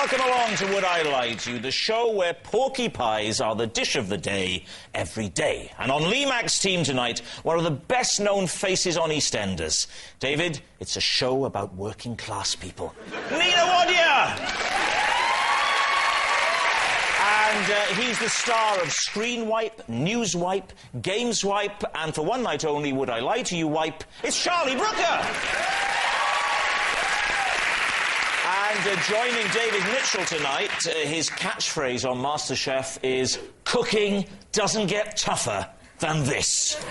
Welcome along to Would I Lie to You, the show where porky pies are the dish of the day every day. And on Lee Mack's team tonight, one of the best-known faces on EastEnders. David, it's a show about working-class people. Nina Wadia! And he's the star of Screen Wipe, News Wipe, Games Wipe, and for one night only, Would I Lie to You Wipe, it's Charlie Brooker! And joining David Mitchell tonight, his catchphrase on MasterChef is, cooking doesn't get tougher than this.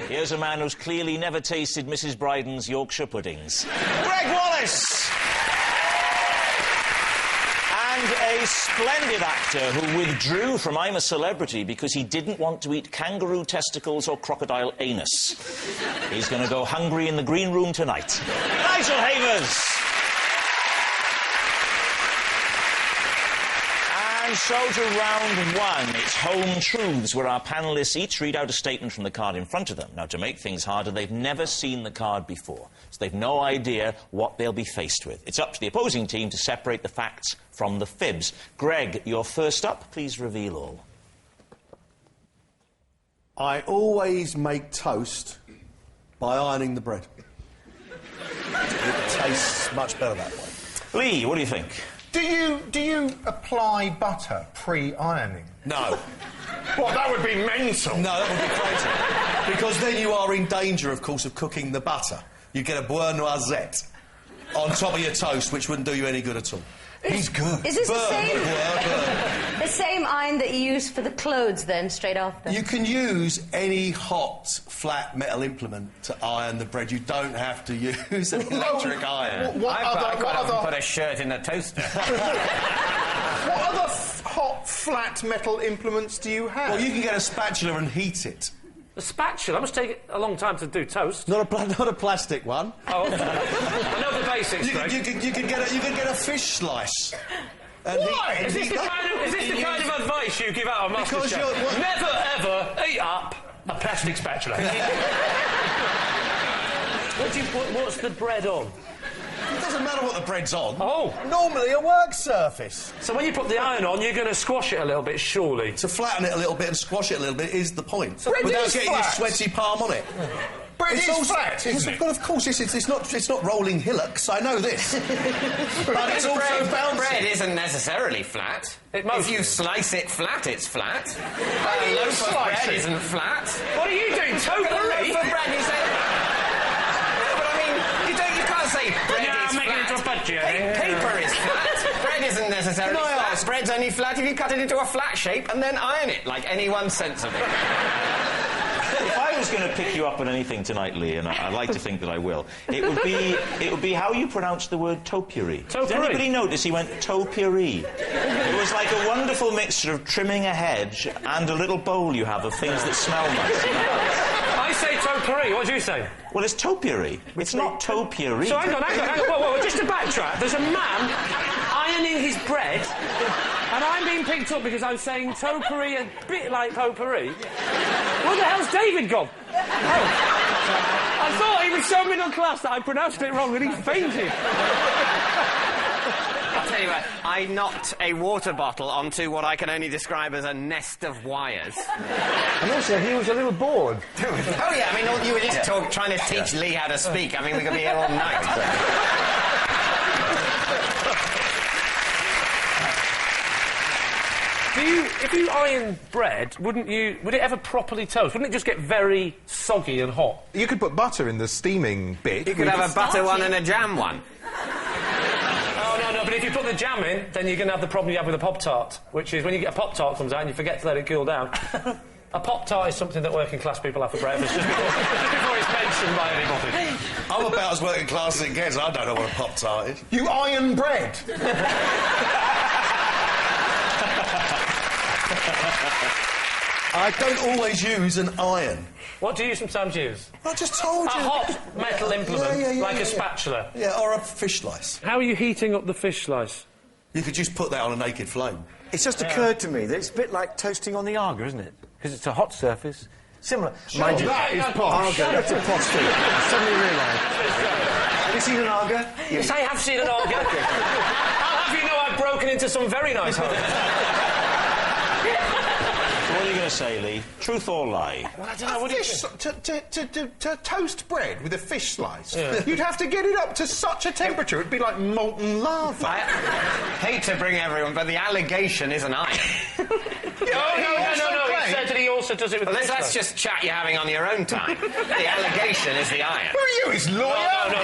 Here's a man who's clearly never tasted Mrs. Bryden's Yorkshire puddings. Greg Wallace! And a splendid actor who withdrew from I'm a Celebrity because he didn't want to eat kangaroo testicles or crocodile anus. He's going to go hungry in the green room tonight. Nigel Havers! And so to round one, it's Home Truths, where our panellists each read out a statement from the card in front of them. Now, to make things harder, they've never seen the card before, so they've no idea what they'll be faced with. It's up to the opposing team to separate the facts from the fibs. Greg, you're first up. Please reveal all. I always make toast by ironing the bread. It tastes much better that way. Lee, what do you think? Do you apply butter pre-ironing? No. Well, that would be mental. No, that would be crazy. Because then you are in danger, of course, of cooking the butter. You get a beurre noisette on top of your toast, which wouldn't do you any good at all. He's good. Is this the same iron that you use for the clothes, then, straight after? You can use any hot, flat metal implement to iron the bread. You don't have to use an electric iron. I quite often put a shirt in a toaster. What other hot, flat metal implements do you have? Well, you can get a spatula and heat it. A spatula? That must take a long time to do toast. Not a plastic one. Oh, okay. I know the basics, Greg. You can get a fish slice. Why? Is this the kind of advice you give out on MasterChef? Never, ever eat up a plastic spatula. What's the bread on? It doesn't matter what the bread's on. Oh. Normally a work surface. So when you put the iron on, you're going to squash it a little bit, surely? To flatten it a little bit and squash it a little bit is the point. So without getting your sweaty palm on it. Bread is flat, isn't it? Well, of course, it's not rolling hillocks, I know this. But it's also bouncy. Bread isn't necessarily flat. If you slice it flat, it's flat. A loaf of bread isn't flat. What are you doing, total? A loaf of bread, you say... No, but I mean, you can't say bread is flat. Paper is flat. Bread isn't necessarily flat. Bread's only flat if you cut it into a flat shape and then iron it, like anyone sensible. If I was going to pick you up on anything tonight, Lee, and I like to think that I will, it would be how you pronounce the word topiary. Did anybody notice he went topiary? It was like a wonderful mixture of trimming a hedge and a little bowl you have of things that smell nice. I say topiary. What do you say? Well, it's topiary. It's not topiary. So hang on. Whoa, just to backtrack. There's a man ironing his bread, and I'm being picked up because I'm saying topiary a bit like potpourri. Where the hell's David gone? Oh. I thought he was so middle class that I pronounced it wrong and he fainted. I'll tell you what, I knocked a water bottle onto what I can only describe as a nest of wires. And also, he was a little bored. Oh, yeah, I mean, you were just trying to teach Lee how to speak. I mean, we could be here all night. If you iron bread, would it ever properly toast? Wouldn't it just get very soggy and hot? You could put butter in the steaming bit. You could have a butter one and a jam one. Oh, no, but if you put the jam in, then you're going to have the problem you have with a Pop-Tart, which is when you get a Pop-Tart comes out and you forget to let it cool down. A Pop-Tart is something that working class people have for breakfast, just before it's mentioned by anybody. I'm about as working class as it gets. I don't know what a Pop-Tart is. You iron bread. I don't always use an iron. What do you sometimes use? I just told you. A hot metal implement, like a spatula. Yeah, or a fish slice. How are you heating up the fish slice? You could just put that on a naked flame. It's just occurred to me that it's a bit like toasting on the Arga, isn't it? Because it's a hot surface. Similar. Mind you, that is posh. Arga, that's a posh thing. I suddenly realised. Have you seen an Arga? Yes, I have seen an Arga. I'll have you know I broken into some very nice homes. So what are you going to say, Lee? Truth or lie? Well, I don't know. What do you think? To toast bread with a fish slice, you'd have to get it up to such a temperature, it'd be like molten lava. I hate to bring everyone, but the allegation is an iron. No. He said that he also does it with Let's just chat you're having on your own time. The allegation is the iron. Who are you, his lawyer? No.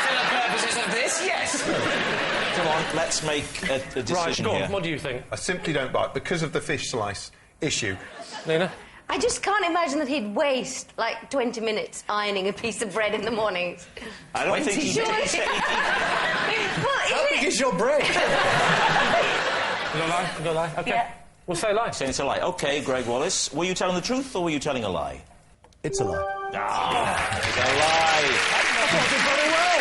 For the purposes of this, yes. Come on, let's make a decision Right, go here. on, what do you think? I simply don't buy it because of the fish slice issue. Nina? I just can't imagine that he'd waste, like, 20 minutes ironing a piece of bread in the mornings. I don't think he... Sure. How big is your bread? You don't lie? OK. Yeah. We'll say lie. Saying it's a lie. OK, Greg Wallace, were you telling the truth or were you telling a lie? It's a lie. Ah, it's a lie. Very well.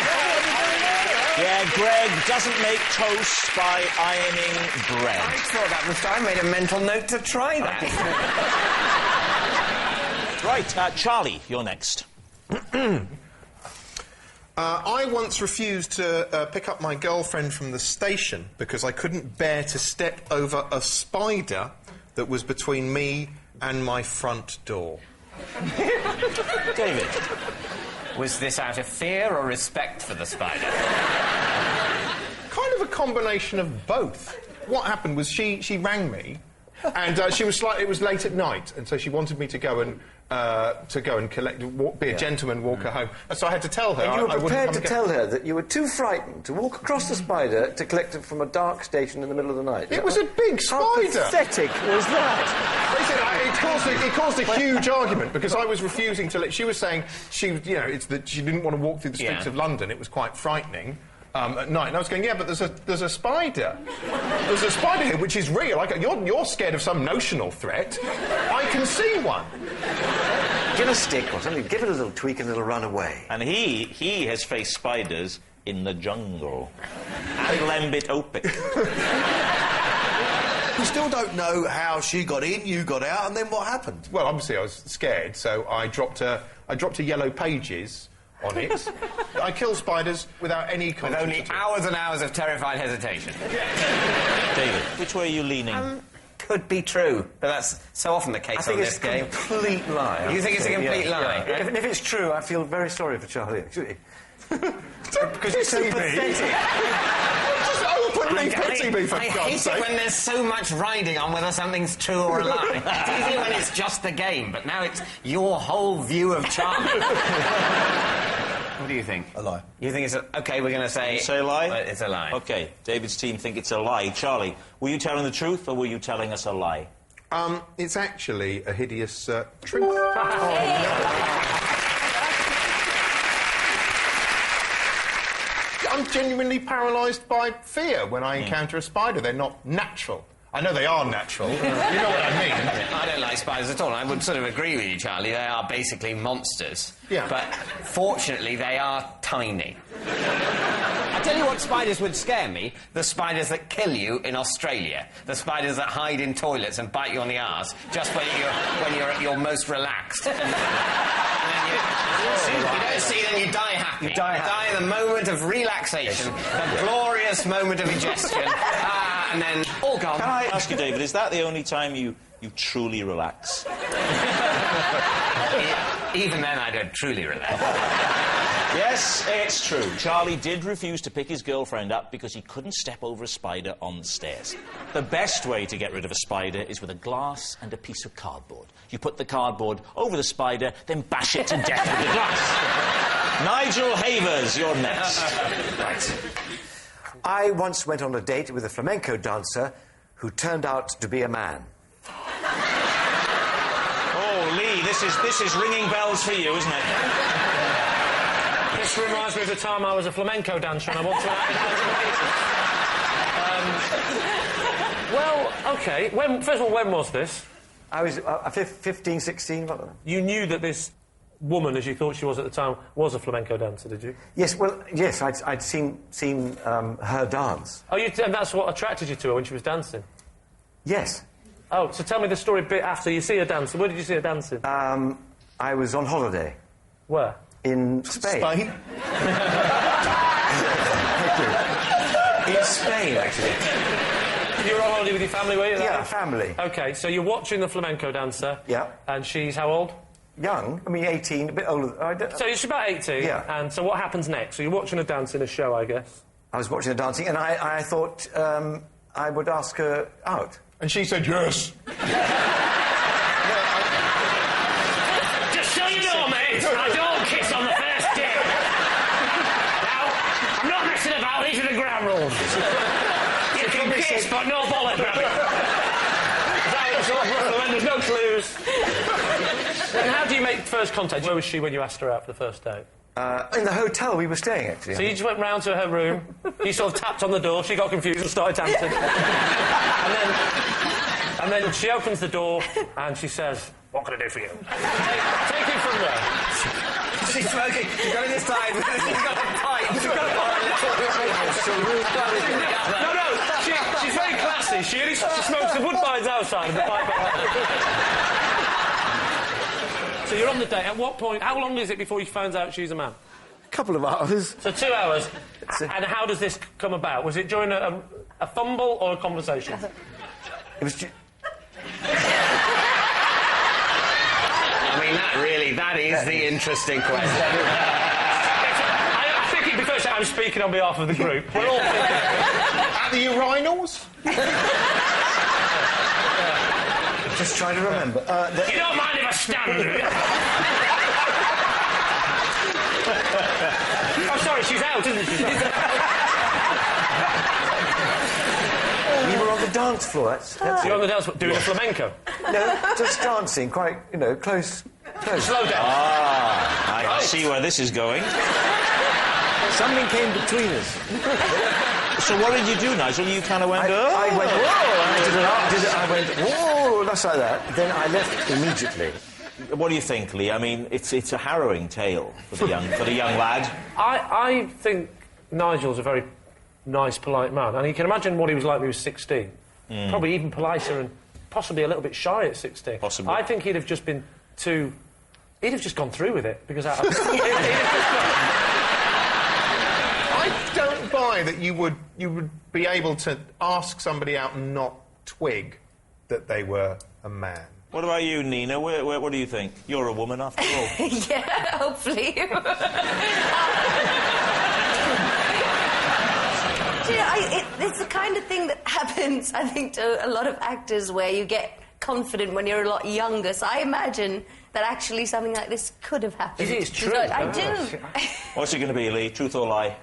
Yeah, Greg doesn't make toast by ironing bread. I thought that was... I made a mental note to try that. Right, Charlie, you're next. I once refused to pick up my girlfriend from the station because I couldn't bear to step over a spider that was between me and my front door. David. Was this out of fear or respect for the spider? Kind of a combination of both. What happened was she rang me, and it was late at night, and so she wanted me to go and collect, be a gentleman, walk her home. And so I had to tell her. And you were I wouldn't prepared come to and tell her that you were too frightened to walk across the spider to collect it from a dark station in the middle of the night. It was a big How spider. pathetic was that? It caused a huge argument because I was refusing to let... She was saying she didn't want to walk through the streets of London. It was quite frightening. At night, and I was going, yeah, but there's a spider. There's a spider here, which is real. You're scared of some notional threat. I can see one. Give a stick or something, give it a little tweak and it'll run away. And he has faced spiders in the jungle. And lembit opic. We still don't know how she got in, you got out, and then what happened? Well, obviously I was scared, so I dropped a Yellow Pages on it. I kill spiders without any conscience. With only hours and hours of terrified hesitation. David, which way are you leaning? Could be true, but that's so often the case on this game. I think it's a complete lie. You think it's a complete lie? Yeah. Right? If it's true, I feel very sorry for Charlie, actually. Because you're so pathetic. Just openly pity me, for I God's hate sake. it when there's so much riding on whether something's true or a lie. It's easier when it's just the game, but now it's your whole view of Charlie. What do you think? A lie. You think it's a... OK, we're going to say... Say a lie? It's a lie. OK, David's team think it's a lie. Charlie, were you telling the truth or were you telling us a lie? It's actually a hideous truth. I'm genuinely paralysed by fear when I encounter a spider. They're not natural. I know they are natural. You know what I mean. I don't like spiders at all. I would sort of agree with you, Charlie. They are basically monsters. Yeah. But fortunately, they are tiny. I tell you what spiders would scare me. The spiders that kill you in Australia. The spiders that hide in toilets and bite you on the arse just when you're at your most relaxed. And then you don't see them, you die happy. You die in the moment of relaxation. The glorious moment of ingestion. And then all gone. Can I ask you, David, is that the only time you truly relax? Even then, I don't truly relax. Yes, it's true. Charlie did refuse to pick his girlfriend up because he couldn't step over a spider on the stairs. The best way to get rid of a spider is with a glass and a piece of cardboard. You put the cardboard over the spider, then bash it to death with the glass. Nigel Havers, you're next. Right. I once went on a date with a flamenco dancer who turned out to be a man. Oh, Lee, this is ringing bells for you, isn't it? This reminds me of the time I was a flamenco dancer and I want to well, OK. First of all, when was this? I was 15, 16... You knew that this woman, as you thought she was at the time, was a flamenco dancer, did you? Yes, well, yes, I'd seen her dance. Oh, and that's what attracted you to her when she was dancing? Yes. Oh, so tell me the story a bit after you see her dancing. Where did you see her dancing? I was on holiday. Where? In Spain. Spain? In Spain, actually. You were on holiday with your family, were you? Yeah, family. OK, so you're watching the flamenco dancer. Yeah. And she's how old? Young. I mean, 18, a bit older. So she's about 18? Yeah. And so what happens next? So you're watching her dance in a show, I guess? I was watching her dancing, and I thought I would ask her out. And she said yes. Just so you know, mate, I don't kiss on the first date. Now, I'm not messing about, these are the ground rules. You can kiss, but no bullet grabbing. There's no clues. And how do you make first contact? Where was she when you asked her out for the first date? In the hotel we were staying, actually. So you just went round to her room, you sort of tapped on the door, she got confused and started dancing. and then she opens the door and she says, "What can I do for you?" Take it from there. She's smoking. She's going inside. She's got a pipe. She's got a No, she's very classy. She only smokes the woodbines outside and the pipe outside. So you're on the date. At what point? How long is it before you find out she's a man? A couple of hours. So 2 hours. And how does this come about? Was it during a fumble or a conversation? It was... I mean, that is the interesting question. I think it'd be first I'm speaking on behalf of the group. We're all thinking... At the urinals? Just trying to remember. You don't mind if I stand? Oh, sorry, she's out, isn't she? We were on the dance floor. That's You're on the dance floor doing a flamenco? No, just dancing, quite, close. Slow down. I see where this is going. Something came between us. So what did you do, Nigel? You kind of went, I went, whoa! I went, whoa, just like that. Then I left immediately. What do you think, Lee? I mean, it's a harrowing tale for the young lad. I think Nigel's a very nice, polite man, and you can imagine what he was like when he was 16. Probably even politer and possibly a little bit shy at 16. Possibly. I think he'd have just been too... He'd have just gone through with it, because... I don't buy that you would be able to ask somebody out and not twig that they were a man. What about you, Nina? What do you think? You're a woman, after all. Yeah, hopefully. It's the kind of thing that happens, I think, to a lot of actors where you get confident when you're a lot younger. So I imagine that actually something like this could have happened. It's true. So I do. What's it going to be, Lee? Truth or lie?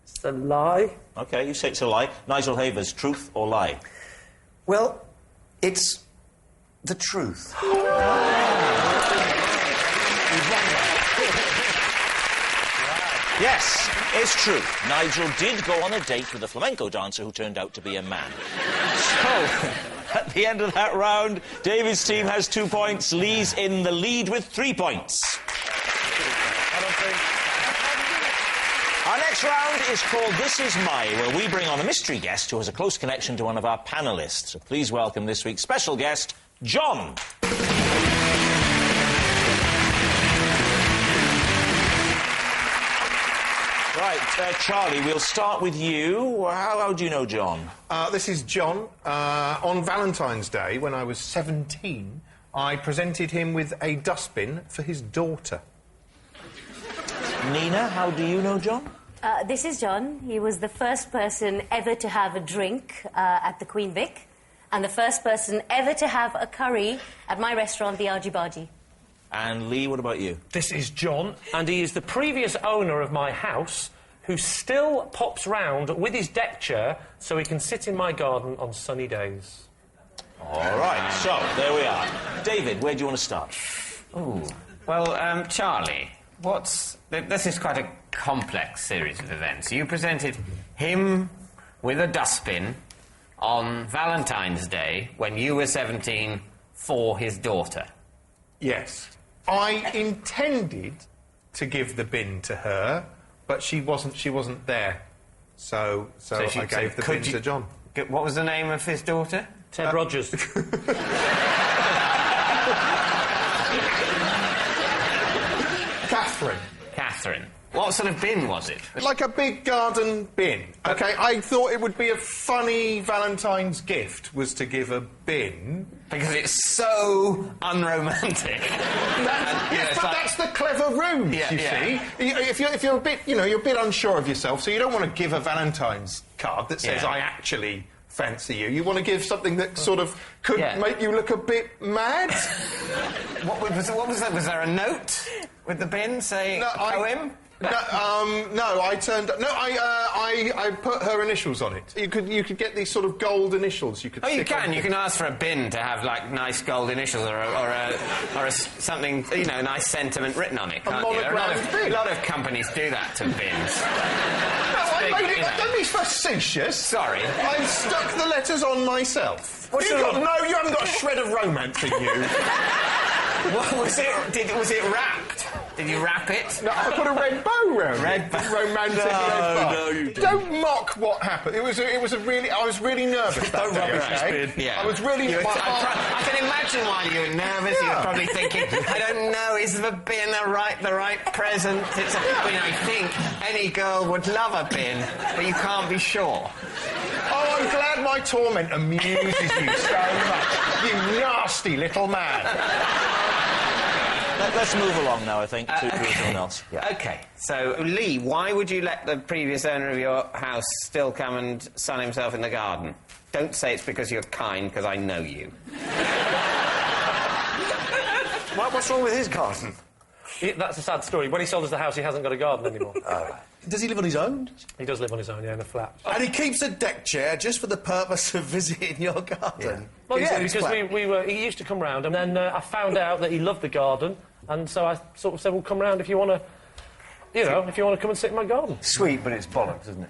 It's a lie. OK, you say it's a lie. Nigel Havers, truth or lie? Well, it's the truth. Yes, it's true. Nigel did go on a date with a flamenco dancer who turned out to be a man. So, at the end of that round, David's team has 2 points. Lee's in the lead with 3 points. Our next round is called This Is My, where we bring on a mystery guest who has a close connection to one of our panellists. So please welcome this week's special guest, John. Right, Charlie, we'll start with you. How do you know John? This is John. On Valentine's Day, when I was 17, I presented him with a dustbin for his daughter. Nina, how do you know John? This is John. He was the first person ever to have a drink at the Queen Vic, and the first person ever to have a curry at my restaurant, the Argy Bargy. And Lee, what about you? This is John, and he is the previous owner of my house, who still pops round with his deck chair so he can sit in my garden on sunny days. All right, so there we are. David, where do you want to start? Ooh. Well, Charlie, this is quite a complex series of events. You presented him with a dustbin on Valentine's Day when you were 17 for his daughter. Yes. I intended to give the bin to her, but she wasn't there. So I gave the bin to John. What was the name of his daughter? Ted Rogers. Catherine. Catherine. What sort of bin was it? Like a big garden bin. OK, I thought it would be a funny Valentine's gift was to give a bin. Because it's so unromantic. That's the clever ruse, you see. If you're a bit, you're a bit unsure of yourself, so you don't want to give a Valentine's card that says, I actually fancy you. You want to give something that sort of could make you look a bit mad. What was that? Was there a note with the bin saying poem? I put her initials on it. You could get these sort of gold initials. You could. Oh, you can. You can ask for a bin to have like nice gold initials or something, a nice sentiment written on it. Can't you? A lot of companies do that to bins. Don't be facetious. Sorry, I stuck the letters on myself. You haven't got a shred of romance in you. What was it? Was it wrapped? Did you wrap it? No, I put a red bow round red it. Romantic red bow. No, you didn't. Don't mock what happened. I was really nervous that day, okay? Yeah. I was really... I can imagine why you were nervous. Yeah. You were probably thinking, I don't know, is the bin the right present? I think any girl would love a bin, but you can't be sure. Oh, I'm glad my torment amuses you so much. You nasty little man. Let's move along now, I think, to someone else. Yeah. OK, so, Lee, why would you let the previous owner of your house still come and sun himself in the garden? Don't say it's because you're kind, because I know you. What's wrong with his garden? That's a sad story. When he sold us the house, he hasn't got a garden anymore. Does he live on his own? He does live on his own, in a flat. And he keeps a deck chair just for the purpose of visiting your garden? Yeah. Well, yeah, because he used to come round, and then I found out that he loved the garden, and so I sort of said, well, come round if you want to, if you want to come and sit in my garden. Sweet, but it's bollocks, isn't it?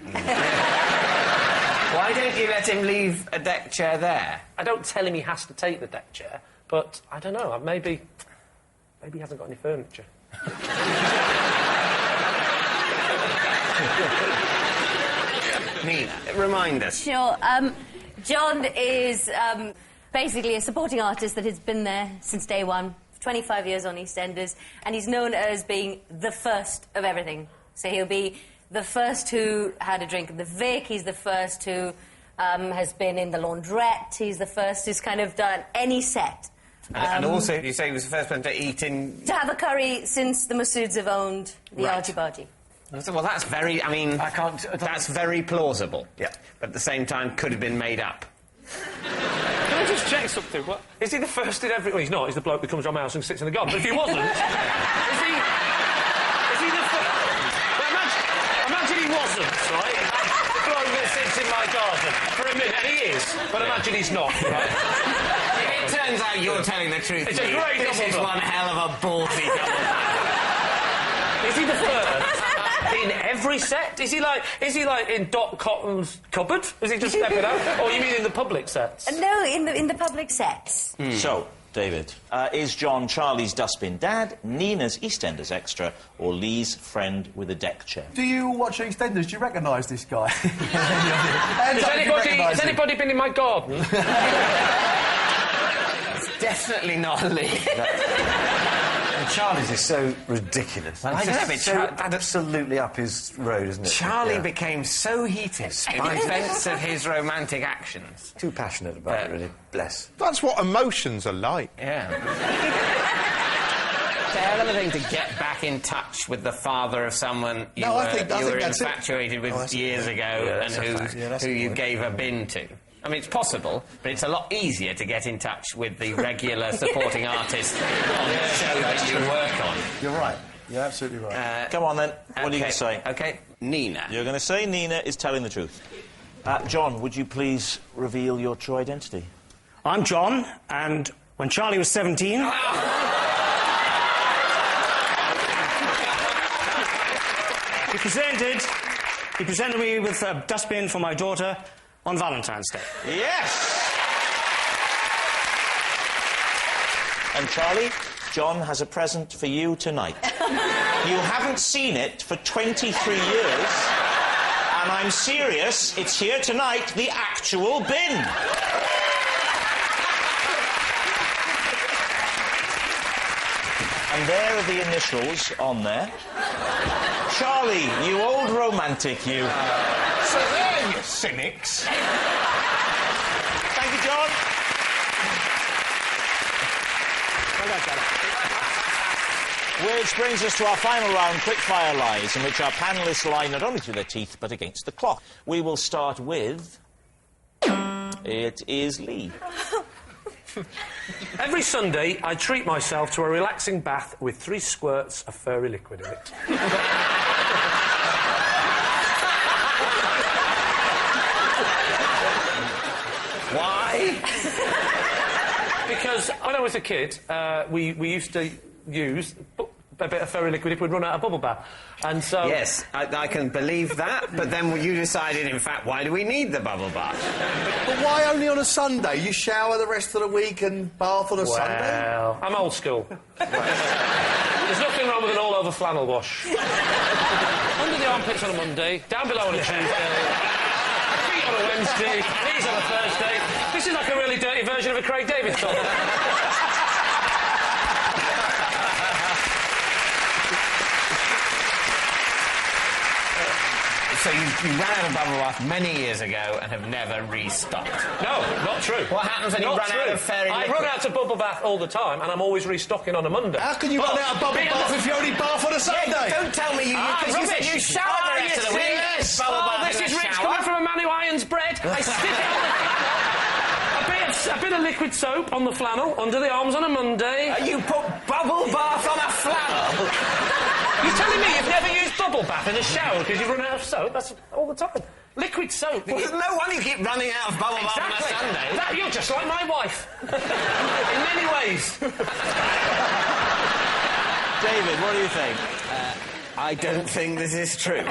Why don't you let him leave a deck chair there? I don't tell him he has to take the deck chair, but I don't know, maybe he hasn't got any furniture. Nina, remind us. Sure. John is basically a supporting artist that has been there since day one, 25 years on EastEnders, and he's known as being the first of everything. So he'll be the first who had a drink at the Vic, he's the first who has been in the laundrette, he's the first who's kind of done any set. And also, you say he was the first person to eat in... To have a curry since the Masouds have owned the Argy-Bargy. Well, that's very... That's very plausible. Yeah. But at the same time, could have been made up. Can I just check something? What? Is he the first in every... Well, he's not. He's the bloke that comes around my house and sits in the garden. But if he wasn't... is he the first... Well, imagine he wasn't, right? The bloke that sits in my garden. For a minute, he is. But imagine he's not, right? It turns out you're telling the truth. It's a great This is one hell of a ballsy double. Is he the first? In every set? Is he like in Dot Cotton's cupboard? Is he just stepping out? Or you mean in the public sets? No, in the public sets. So, David, is John Charlie's dustbin dad, Nina's EastEnders extra, or Lee's friend with a deck chair? Do you watch EastEnders? Do you recognise this guy? Has anybody been in my garden? It's definitely not Lee. Charlie's is so ridiculous. Well, I know, but so absolutely up his road, isn't it? Charlie became so heated in defence of his romantic actions. Too passionate about it, really. Bless. That's what emotions are like. Yeah. It's a hell of a thing to get back in touch with the father of someone you were infatuated with years ago and who you gave a bin to. I mean, it's possible, but it's a lot easier to get in touch with the regular supporting artist on the show that you work on. You're right. You're absolutely right. Come on, then. What are you going to say? OK, Nina. You're going to say Nina is telling the truth. John, would you please reveal your true identity? I'm John, and when Charlie was 17... He presented me with a dustbin for my daughter on Valentine's Day. Yes! And Charlie, John has a present for you tonight. You haven't seen it for 23 years, and I'm serious, it's here tonight, the actual bin. And there are the initials on there. Charlie, you old romantic, you. So there, you cynics. Thank you, John. Which brings us to our final round, quickfire lies, in which our panellists lie not only to their teeth, but against the clock. We will start with... It is Lee. Every Sunday, I treat myself to a relaxing bath with 3 squirts of furry liquid in it. Why? Because when I was a kid, we used to use a bit of furry liquid if we'd run out of bubble bath. And so... Yes, I can believe that, but then you decided, in fact, why do we need the bubble bath? But why only on a Sunday? You shower the rest of the week and bath on a Sunday? Well, I'm old school. There's nothing wrong with an all-over flannel wash. Under the armpits on a Monday, down below on a Tuesday, feet on a Wednesday, knees on a Thursday. This is like a really dirty version of a Craig David song. So you ran out of bubble bath many years ago and have never restocked? No, not true. What happens when you run out of fairy liquid? I run out of bubble bath all the time, and I'm always restocking on a Monday. How can you run out of bubble bath if you only bath on a Sunday? Yeah, don't tell me because you said you shower the rest of the week. Yes. Bubble bath This in is the rich shower. coming from a man who irons bread. I stick it on the flannel. A bit of liquid soap on the flannel, under the arms on a Monday. You put bubble bath on a flannel? You're telling me you've never used bubble bath in a shower because you've run out of soap? That's all the time. Liquid soap. Well, no wonder you keep running out of bubble bath on a Sunday. That, you're just like my wife. In many ways. David, what do you think? I don't think this is true.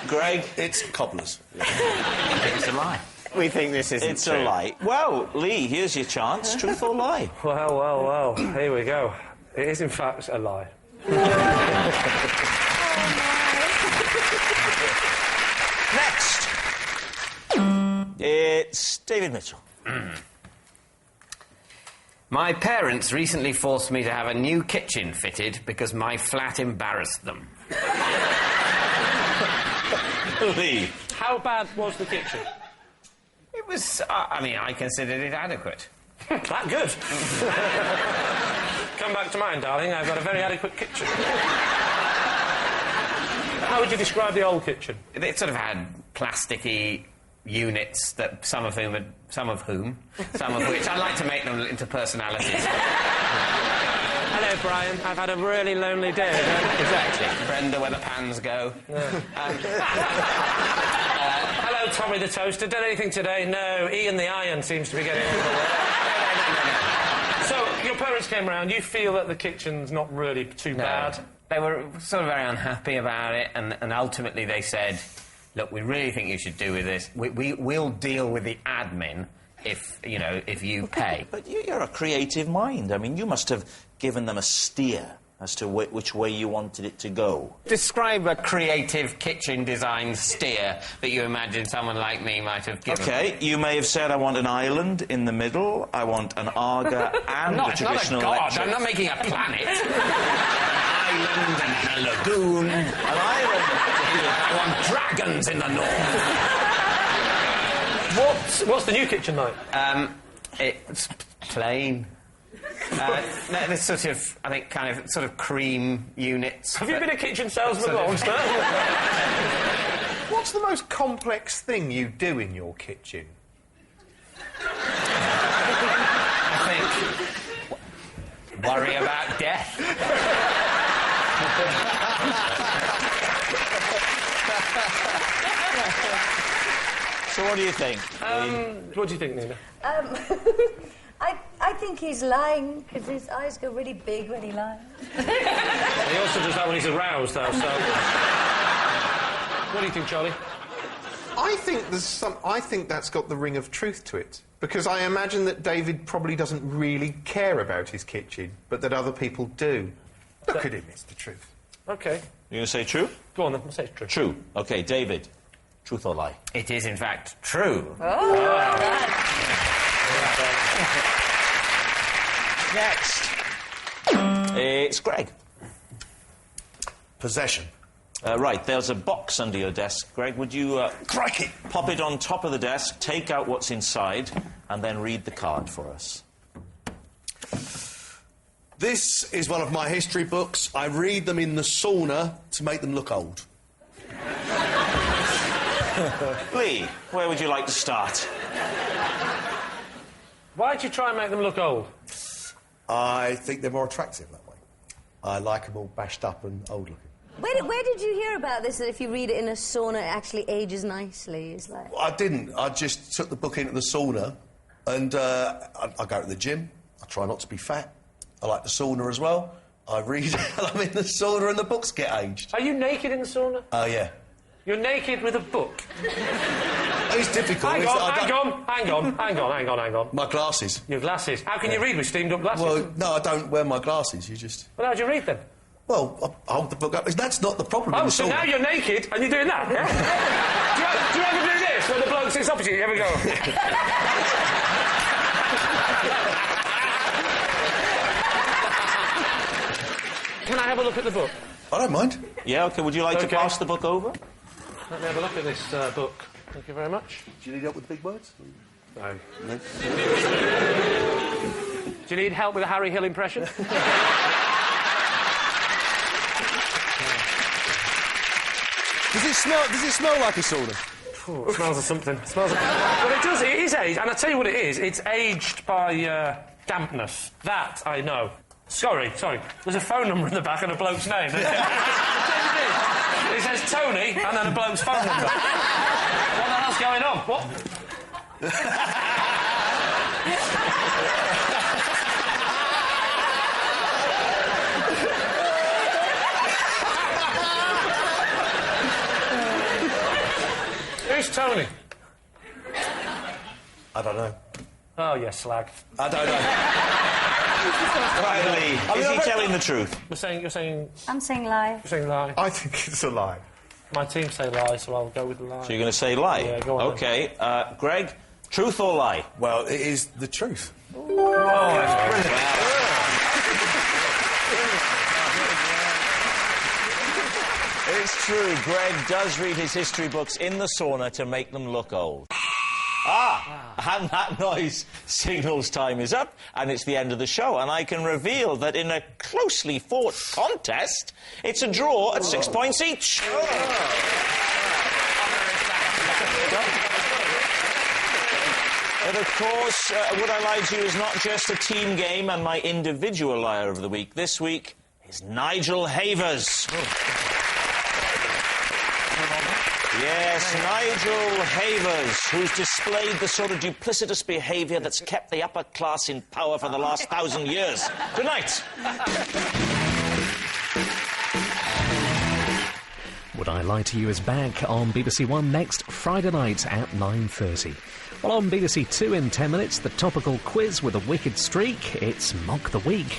Greg? It's cobblers. It's a lie. We think this isn't It's true. a lie. Well, Lee, here's your chance. Truth or lie? Well. Here we go. It is, in fact, a lie. Next. It's David Mitchell. My parents recently forced me to have a new kitchen fitted because my flat embarrassed them. Lee. How bad was the kitchen? It was... I considered it adequate. That good. Come back to mine, darling. I've got a very adequate kitchen. How would you describe the old kitchen? It sort of had plasticky units that some of which I'd like to make them into personalities. Hello, Brian. I've had a really lonely day. Exactly. Brenda, where the pans go. Yeah. Hello, Tommy the Toaster. Done anything today? No. Ian the Iron seems to be getting all the work. So, your parents came round. You feel that the kitchen's not really too bad? They were sort of very unhappy about it, and ultimately they said, look, we really think you should do with this. We'll deal with the admin if you pay. But you're a creative mind. I mean, you must have given them a steer as to which way you wanted it to go. Describe a creative kitchen design steer that you imagine someone like me might have given. OK, you may have said, I want an island in the middle, I want an Aga and a traditional electric... I'm not making a planet. An island and a lagoon. An island. I want dragons in the north. What's the new kitchen like? It's plain. There's sort of, I think, sort of cream units. Have you been a kitchen salesman once, What's the most complex thing you do in your kitchen? I think worry about death. So what do you think? What do you think, Nina? I think he's lying because his eyes go really big when he lies. He also does that when he's aroused, though, so... What do you think, Charlie? I think that's got the ring of truth to it. Because I imagine that David probably doesn't really care about his kitchen, but that other people do. Look at him, it's the truth. OK. You're going to say true? Go on, then. I'll say it's true. True. OK, David. Truth or lie? It is, in fact, true. Next. It's Greg. Possession. Right, there's a box under your desk. Greg, would you... Crikey! Pop it on top of the desk, take out what's inside, and then read the card for us. This is one of my history books. I read them in the sauna to make them look old. Lee, where would you like to start? Why'd you try and make them look old? I think they're more attractive that way. I like them all bashed up and old-looking. Where did you hear about this, that if you read it in a sauna, it actually ages nicely? It's like... Well, I didn't. I just took the book into the sauna, and I go to the gym. I try not to be fat. I like the sauna as well. I read while I'm in the sauna and the books get aged. Are you naked in the sauna? Oh, yeah. You're naked with a book? It's difficult. Hang on. My glasses. Your glasses. How can you read with steamed-up glasses? Well, no, I don't wear my glasses. You just... Well, how do you read then? Well, I hold the book up. That's not the problem in the so sauna. now you're naked and you're doing that, yeah? do you ever do this when the bloke sits opposite you? You ever go... Can I have a look at the book? I don't mind. Yeah, OK. Would you like to pass the book over? Let me have a look at this book. Thank you very much. Do you need help with the big words? No. Do you need help with a Harry Hill impression? Does it smell like a sauna? Oh, it smells of something. It smells of... Well, it does. It is aged, and I tell you what it is. It's aged by dampness. That I know. Sorry. There's a phone number in the back and a bloke's name. It says Tony and then a bloke's phone number. What the hell's going on? What? Who's Tony? I don't know. Oh, you slag. I don't know. Right, Lee, is he telling the truth? You're saying... I'm saying lie. You're saying lie. I think it's a lie. My team say lie, so I'll go with the lie. So you're going to say lie? Yeah, go on. OK. Greg, truth or lie? Well, it is the truth. It's true. Greg does read his history books in the sauna to make them look old. And that noise signals time is up, and it's the end of the show, and I can reveal that in a closely fought contest, it's a draw at 6 points each. But of course, Would I Lie to You is not just a team game and my individual liar of the week. This week is Nigel Havers. Yes, Nigel Havers, who's displayed the sort of duplicitous behaviour that's kept the upper class in power for the last 1,000 years. Good night. Would I Lie to You is back on BBC One next Friday night at 9:30. Well, on BBC Two in 10 minutes, the topical quiz with a wicked streak. It's Mock the Week.